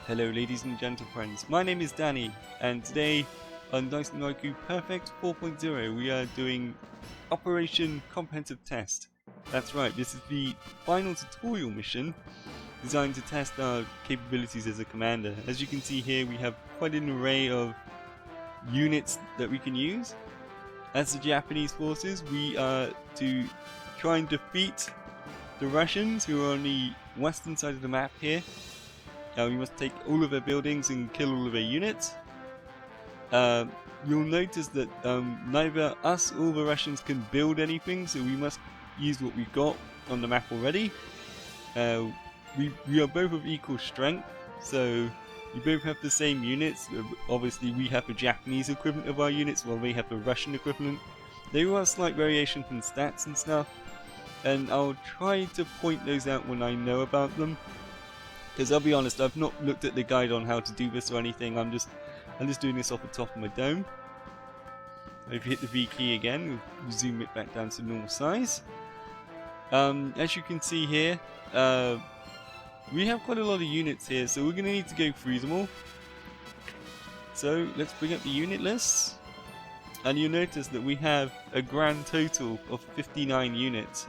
Hello ladies and gentle friends, my name is Danny, and today on Daisenryaku Perfect 4.0 we are doing Operation Comprehensive Test. That's right, this is the final tutorial mission designed to test our capabilities as a commander. As you can see here, we have quite an array of units that we can use. As the Japanese forces, we are to try and defeat the Russians who are on the western side of the map here. We must take all of their buildings and kill all of their units. You'll notice that neither us or the Russians can build anything, so we must use what we've got on the map already. We are both of equal strength, so we both have the same units. Obviously we have the Japanese equivalent of our units while they have the Russian equivalent. There are slight variations in stats and stuff, and I'll try to point those out when I know about them. Because I'll be honest, I've not looked at the guide on how to do this or anything. I'm just doing this off the top of my dome. If you hit the V key again, we'll zoom it back down to normal size. As you can see here, we have quite a lot of units here, so we're going to need to go through them all. So let's bring up the unit lists, and you'll notice that we have a grand total of 59 units.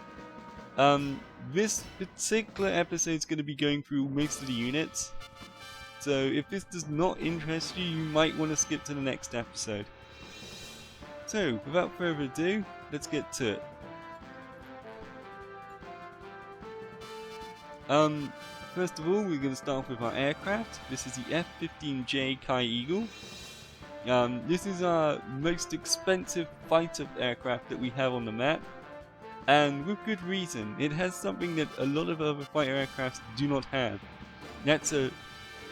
This particular episode is going to be going through most of the units, so if this does not interest you, you might want to skip to the next episode. So, without further ado, let's get to it. First of all, we're going to start with our aircraft. This is the F-15J Kai Eagle. This is our most expensive fighter aircraft that we have on the map. And with good reason. It has something that a lot of other fighter aircrafts do not have. That's a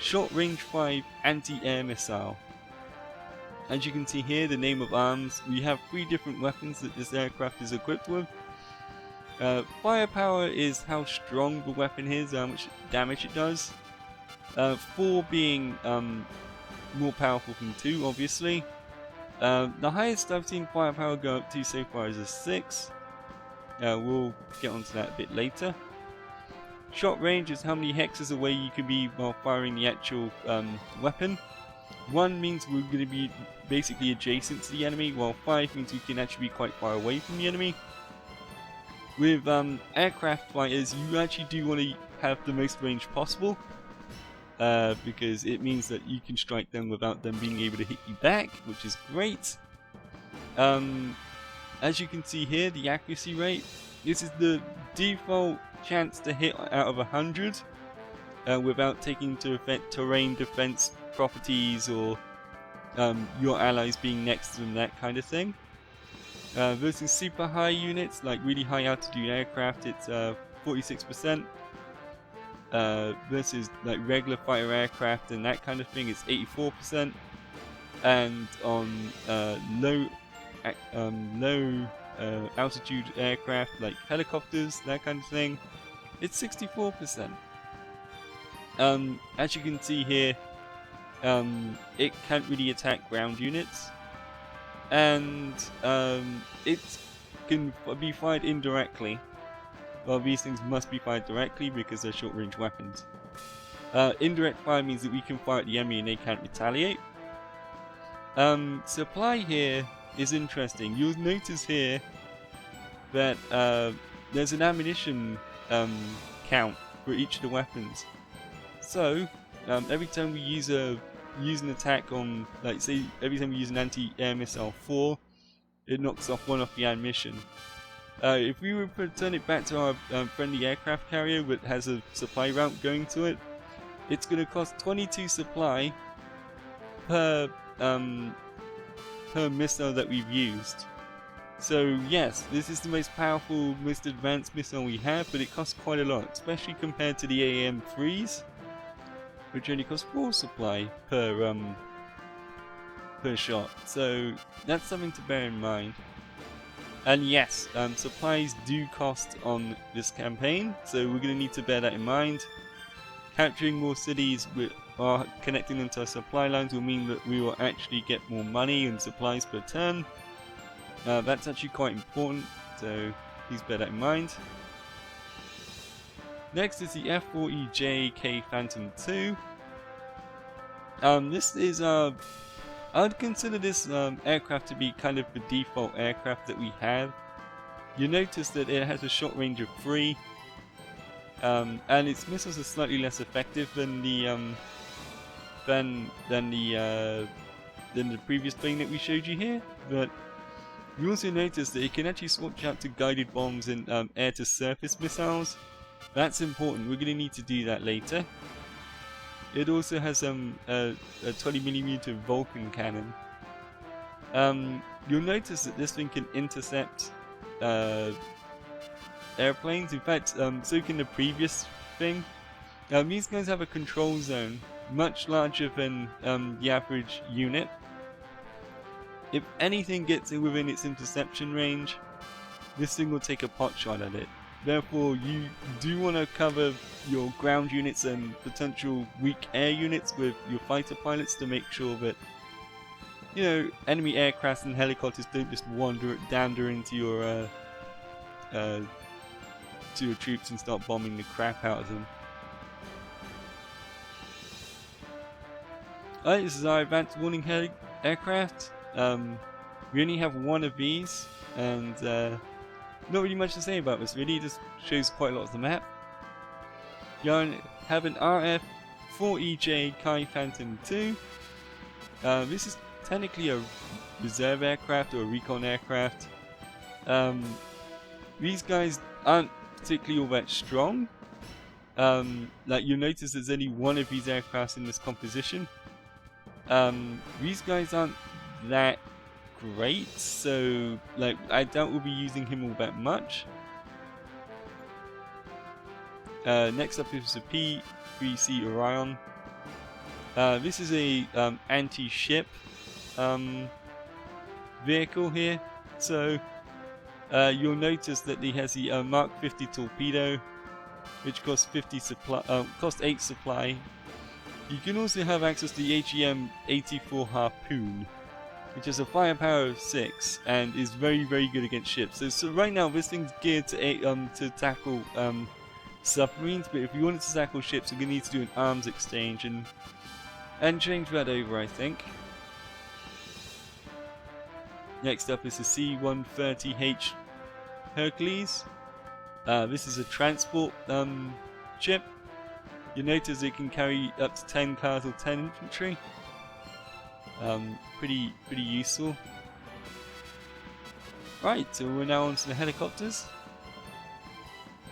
short-range 5 anti-air missile. As you can see here, the name of arms, we have 3 different weapons that this aircraft is equipped with. Firepower is how strong the weapon is, how much damage it does. 4 being more powerful than 2, obviously. The highest I've seen firepower go up to so far is a 6. We'll get onto that a bit later. Shot range is how many hexes away you can be while firing the actual weapon. 1 means we're going to be basically adjacent to the enemy, while 5 means we can actually be quite far away from the enemy. With aircraft fighters, you actually do want to have the most range possible, because it means that you can strike them without them being able to hit you back, which is great. As you can see here, the accuracy rate, this is the default chance to hit out of 100 without taking into effect terrain defense properties or your allies being next to them, that kind of thing. Versus super high units, like really high altitude aircraft, it's 46%. Versus like regular fighter aircraft and that kind of thing, it's 84%. And on low altitude aircraft like helicopters, that kind of thing, it's 64%. As you can see here, it can't really attack ground units, and it can be fired indirectly. Well, these things must be fired directly because they're short range weapons. Indirect fire means that we can fire at the enemy and they can't retaliate. Supply here is interesting. You'll notice here that there's an ammunition count for each of the weapons. So every time we use an attack on, like say every time we use an anti-air missile 4, it knocks off 1 off the ammunition. If we were to turn it back to our friendly aircraft carrier that has a supply route going to it, it's going to cost 22 supply per missile that we've used. So yes, this is the most powerful, most advanced missile we have, but it costs quite a lot, especially compared to the AM3s, which only cost 4 supply per shot. So that's something to bear in mind. And yes, supplies do cost on this campaign, so we're going to need to bear that in mind. Capturing more cities with connecting them to our supply lines will mean that we will actually get more money and supplies per turn. That's actually quite important, so please bear that in mind. Next is the F-40JK Phantom II. This is I'd consider this aircraft to be kind of the default aircraft that we have. You notice that it has a shot range of 3, and its missiles are slightly less effective than the previous plane that we showed you here. But you also notice that it can actually switch out to guided bombs and air-to-surface missiles. That's important. We're going to need to do that later. It also has a 20mm Vulcan cannon. You'll notice that this thing can intercept airplanes. In fact, so can the previous thing. These guys have a control zone much larger than the average unit. If anything gets within its interception range, this thing will take a pot shot at it. Therefore, you do want to cover your ground units and potential weak air units with your fighter pilots to make sure that, you know, enemy aircraft and helicopters don't just dander into your troops and start bombing the crap out of them. Alright, this is our advanced warning aircraft. We only have one of these, and not really much to say about this really, it just shows quite a lot of the map. You have an RF-4EJ Kai Phantom II. This is technically a reserve aircraft or a recon aircraft. These guys aren't particularly all that strong. Like you'll notice there's only one of these aircrafts in this composition. These guys aren't that great, so like I doubt we'll be using him all that much. Next up is the P3C Orion. This is a anti-ship vehicle here, so you'll notice that he has the Mark 50 torpedo, which costs 8 supply. You can also have access to the HEM-84 Harpoon, which has a firepower of 6 and is very, very good against ships. So right now this thing's geared to tackle submarines, but if you wanted to tackle ships, you're going to need to do an arms exchange and change that over, I think. Next up is the C130H Hercules. This is a transport ship. You notice it can carry up to 10 cars or 10 infantry. Pretty useful. Right, so we're now on to the helicopters.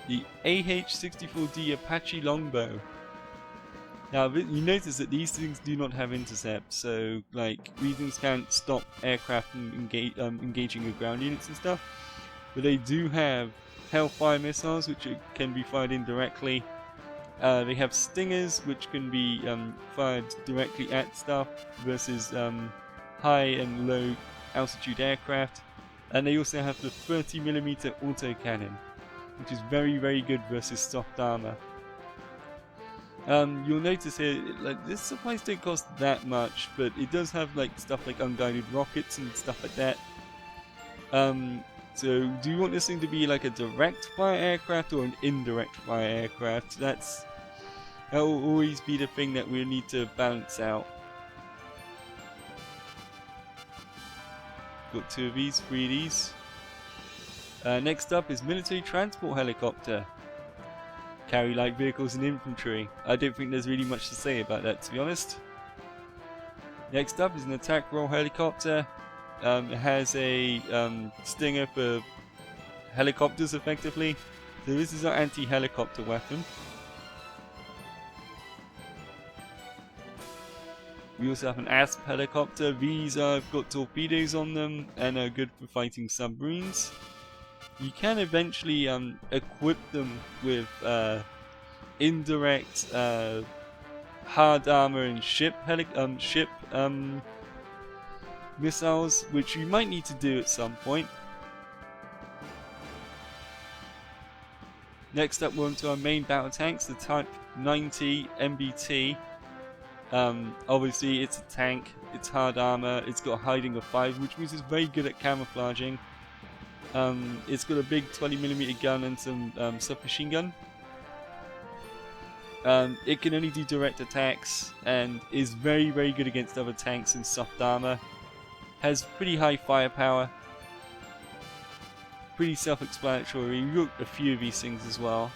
The AH-64D Apache Longbow. Now you notice that these things do not have intercept, so like these things can't stop aircraft from engaging with ground units and stuff. But they do have Hellfire missiles, which can be fired indirectly. They have Stingers, which can be fired directly at stuff versus high and low altitude aircraft. And they also have the 30mm autocannon, which is very, very good versus soft armor. You'll notice here, like this supplies don't cost that much, but it does have like stuff like unguided rockets and stuff like that. So do you want this thing to be like a direct fire aircraft or an indirect fire aircraft? That will always be the thing that we'll need to balance out. Got 2 of these, 3 of these. Next up is military transport helicopter. Carry light vehicles and infantry. I don't think there's really much to say about that, to be honest. Next up is an attack role helicopter. It has a Stinger for helicopters, effectively. So this is our anti-helicopter weapon. We also have an ASP helicopter. These have got torpedoes on them and are good for fighting submarines. You can eventually equip them with indirect hard armor and ship missiles, which you might need to do at some point. Next up, we're on to our main battle tanks, the Type 90 MBT. Obviously, it's a tank, it's hard armor, it's got a hiding of 5, which means it's very good at camouflaging. It's got a big 20mm gun and some submachine gun. It can only do direct attacks and is very good against other tanks and soft armor. Has pretty high firepower. Pretty self-explanatory. We've got a few of these things as well.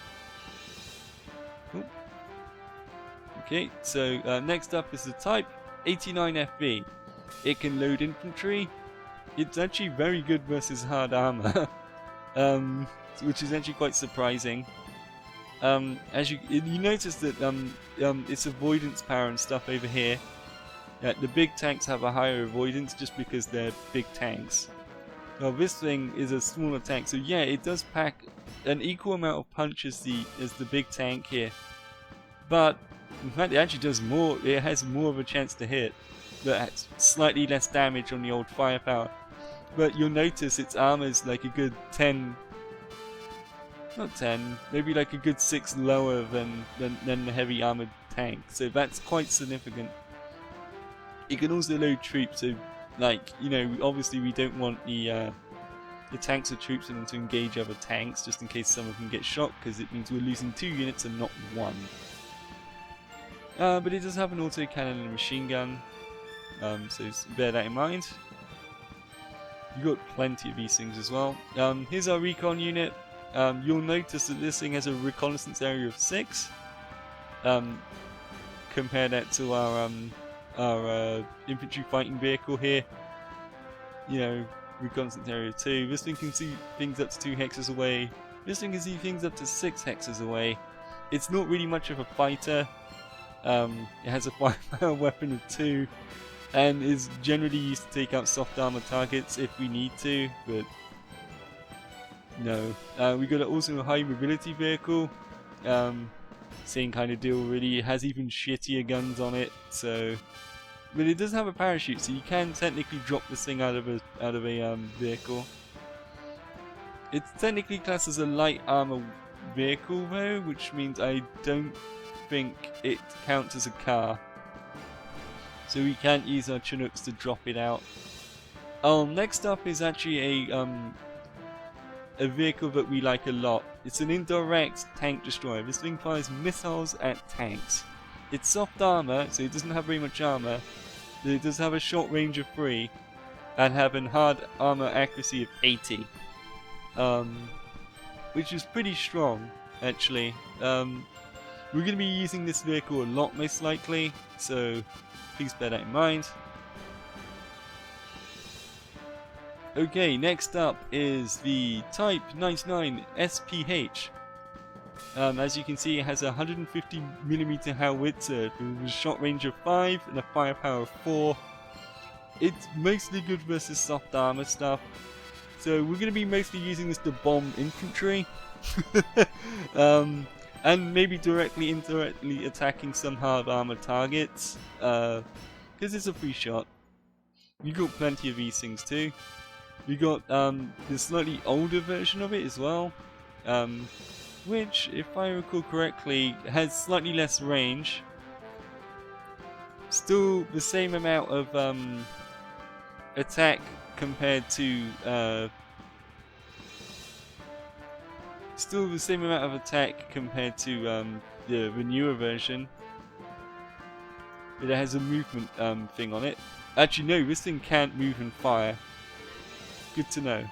Ooh. Okay, so next up is the Type 89FB. It can load infantry. It's actually very good versus hard armor, which is actually quite surprising. As you notice that its avoidance power and stuff over here. The big tanks have a higher avoidance just because they're big tanks. Now this thing is a smaller tank, so yeah, it does pack an equal amount of punch as the big tank here. But in fact, it actually does more. It has more of a chance to hit, but has slightly less damage on the old firepower. But you'll notice its armor is like a good 10. Not 10, maybe like a good 6 lower than the heavy armored tank. So that's quite significant. It can also load troops, so like, you know, obviously we don't want the tanks or troops in them to engage other tanks, just in case some of them get shot, because it means we're losing 2 units and not 1. But it does have an autocannon and a machine gun, so bear that in mind. You've got plenty of these things as well. Here's our recon unit. You'll notice that this thing has a reconnaissance area of 6. Compare that to our infantry fighting vehicle here. You know, reconnaissance area 2. This thing can see things up to 2 hexes away. This thing can see things up to 6 hexes away. It's not really much of a fighter. It has a firepower weapon of 2, and is generally used to take out soft armor targets if we need to, but no. We got also a high mobility vehicle. Same kind of deal really. It has even shittier guns on it, so. But it does have a parachute, so you can technically drop this thing out of a vehicle. It's technically classed as a light armor vehicle though, which means I don't think it counts as a car. So we can't use our Chinooks to drop it out. Next up is actually a vehicle that we like a lot. It's an indirect tank destroyer. This thing fires missiles at tanks. It's soft armor, so it doesn't have very much armor. But it does have a short range of 3, and have a hard armor accuracy of 80, which is pretty strong, actually. We're going to be using this vehicle a lot, most likely, so please bear that in mind. Okay, next up is the Type 99SPH. As you can see, it has a 150mm howitzer with a shot range of 5 and a firepower of 4. It's mostly good versus soft armor stuff, so we're going to be mostly using this to bomb infantry. And maybe indirectly attacking some hard armor targets, because it's a free shot. You got plenty of these things too. We got the slightly older version of it as well, which, if I recall correctly, has slightly less range. Still the same amount of attack compared to still the same amount of attack compared to the newer version. But it has a movement thing on it. Actually no, this thing can't move and fire. Good to know.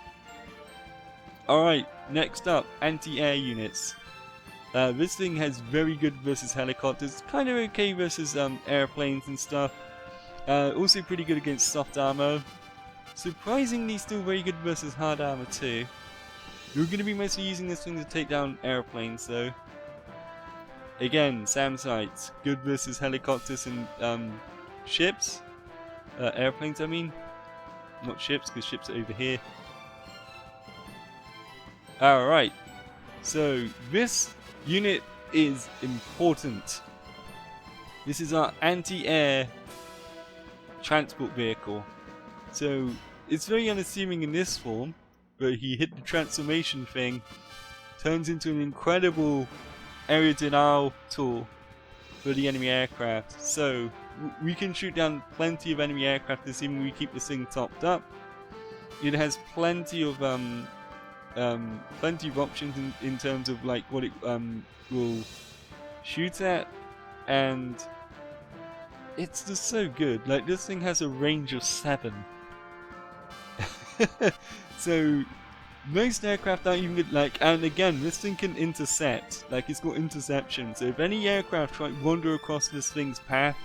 Alright, next up, Anti-Air Units. This thing has very good versus helicopters, kind of okay versus airplanes and stuff. Also pretty good against soft armor. Surprisingly still very good versus hard armor too. You're going to be mostly using this thing to take down airplanes though. Again, SAM sites, good versus helicopters and ships. Airplanes I mean. Not ships, because ships are over here. Alright, so this unit is important. This is our anti-air transport vehicle. So it's very unassuming in this form, but he hit the transformation thing, turns into an incredible area denial tool for the enemy aircraft. So we can shoot down plenty of enemy aircraft assuming we keep this thing topped up. It has plenty of options in terms of like what it will shoot at, and it's just so good. Like, this thing has a range of 7. So most aircraft aren't even good, like, and again, this thing can intercept. Like, it's got interception, so if any aircraft try to wander across this thing's path,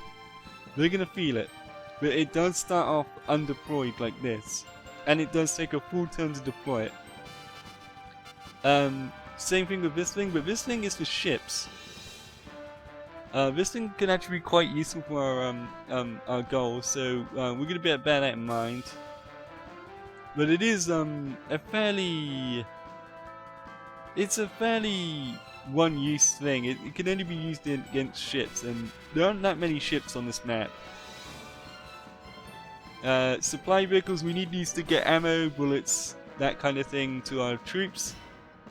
they're gonna feel it. But it does start off undeployed like this, and it does take a full turn to deploy it. Same thing with this thing, but this thing is for ships. This thing can actually be quite useful for our goals, so we're gonna bear that in mind. But it is a fairly one-use thing. It can only be used against ships, and there aren't that many ships on this map. Supply vehicles, we need these to get ammo, bullets, that kind of thing to our troops.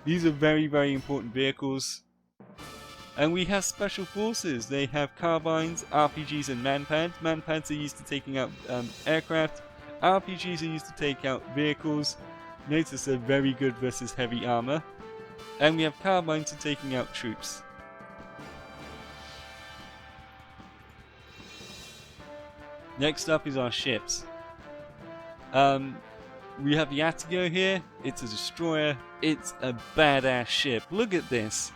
These are very, very important vehicles. And we have special forces. They have carbines, RPGs, and manpads. Manpads are used to taking out aircraft. RPGs are used to take out vehicles. Notice they're very good versus heavy armor. And we have carbines for taking out troops. Next up is our ships. We have the AntiAir here. It's a destroyer. It's a badass ship. Look at this.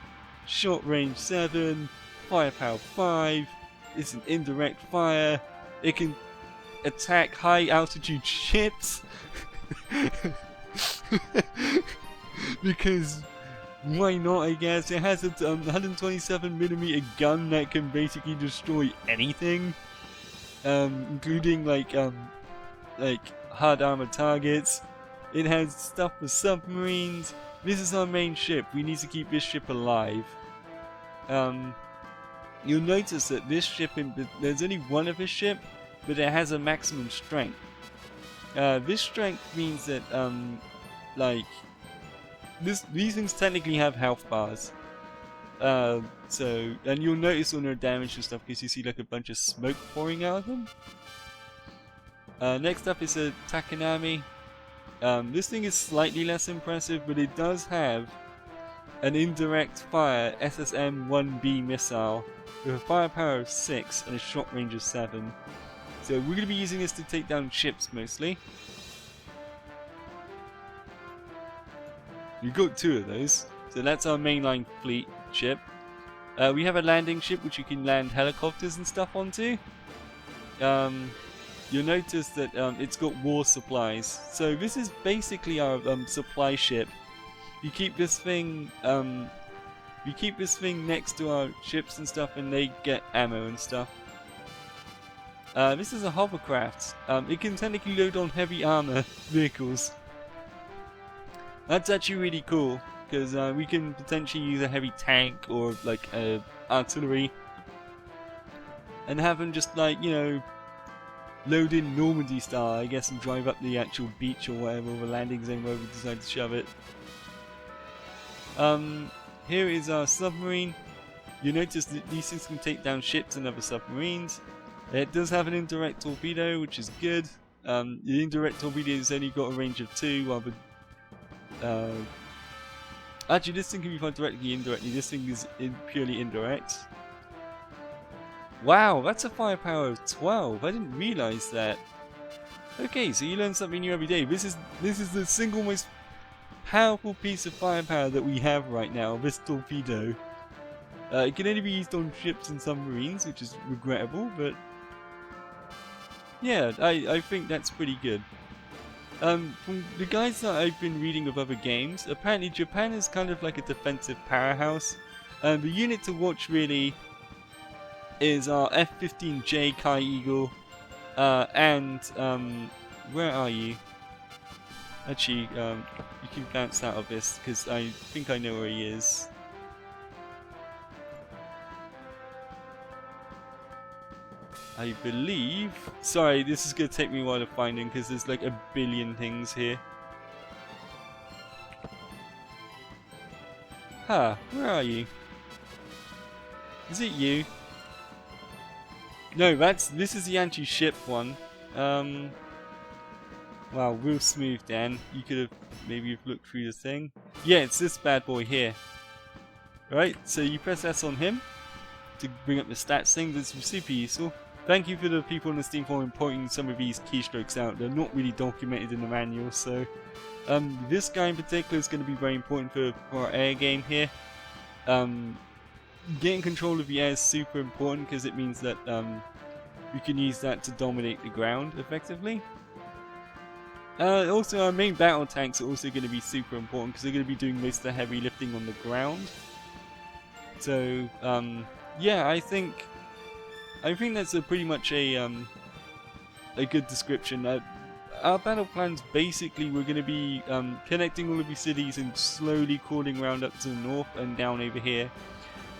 Short range 7, firepower 5. It's an indirect fire. It can attack high altitude ships. Because why not, I guess. It has a 127mm gun that can basically destroy anything. Including like hard armored targets. It has stuff for submarines. This is our main ship. We need to keep this ship alive. You'll notice that this ship, there's only one of this ship, but it has a maximum strength. This strength means that these things technically have health bars. And you'll notice when they're damaged and stuff because you see like a bunch of smoke pouring out of them. Next up is a Takanami. This thing is slightly less impressive, but it does have an indirect fire SSM-1B missile with a firepower of 6 and a shot range of 7. So we're going to be using this to take down ships mostly. We've got 2 of those, so that's our mainline fleet ship. We have a landing ship which you can land helicopters and stuff onto. You'll notice that it's got war supplies. So this is basically our supply ship. You keep this thing next to our ships and stuff, and they get ammo and stuff. This is a hovercraft. It can technically load on heavy armor vehicles. That's actually really cool because we can potentially use a heavy tank or like artillery, and have them just like, you know, load in Normandy style, I guess, and drive up the actual beach or whatever, or the landing zone wherever we decide to shove it. Here is our submarine. You notice that these things can take down ships and other submarines. It does have an indirect torpedo, which is good. The indirect torpedo has only got a range of 2, while the actually, this thing can be fired directly, indirectly. This thing is purely indirect. Wow, that's a firepower of 12. I didn't realize that. Okay, so you learn something new every day. This is the single most powerful piece of firepower that we have right now. This torpedo. It can only be used on ships and submarines, which is regrettable, but yeah, I think that's pretty good. From the guides that I've been reading of other games, apparently Japan is kind of like a defensive powerhouse. The unit to watch really is our F-15J Kai Eagle, and where are you? Actually, you can bounce out of this because I think I know where he is. I believe... Sorry, this is going to take me a while to find him because there's like a billion things here. Huh, where are you? Is it you? No, this is the anti-ship one. Wow, real smooth, Dan. You could have maybe looked through the thing. Yeah, it's this bad boy here. Right, so you press S on him, to bring up the stats thing. That's super useful. Thank you for the people in the Steam forum pointing some of these keystrokes out. They're not really documented in the manual, so this guy in particular is going to be very important for our air game here. Getting control of the air is super important because it means that we can use that to dominate the ground effectively. Also, our main battle tanks are also going to be super important because they're going to be doing most of the heavy lifting on the ground. So, yeah, I think that's pretty much a good description. Our battle plans basically we're going to be connecting all of these cities and slowly crawling around up to the north and down over here.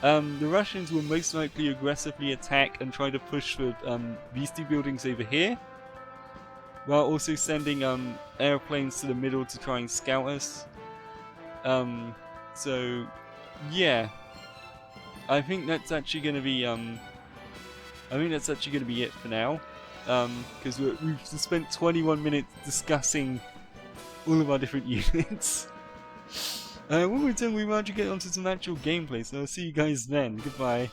The Russians will most likely aggressively attack and try to push for these two buildings over here, while also sending airplanes to the middle to try and scout us. So yeah, I think that's actually going to be it for now, because we've spent 21 minutes discussing all of our different units. When we're done, we might get onto some actual gameplay, so I'll see you guys then. Goodbye.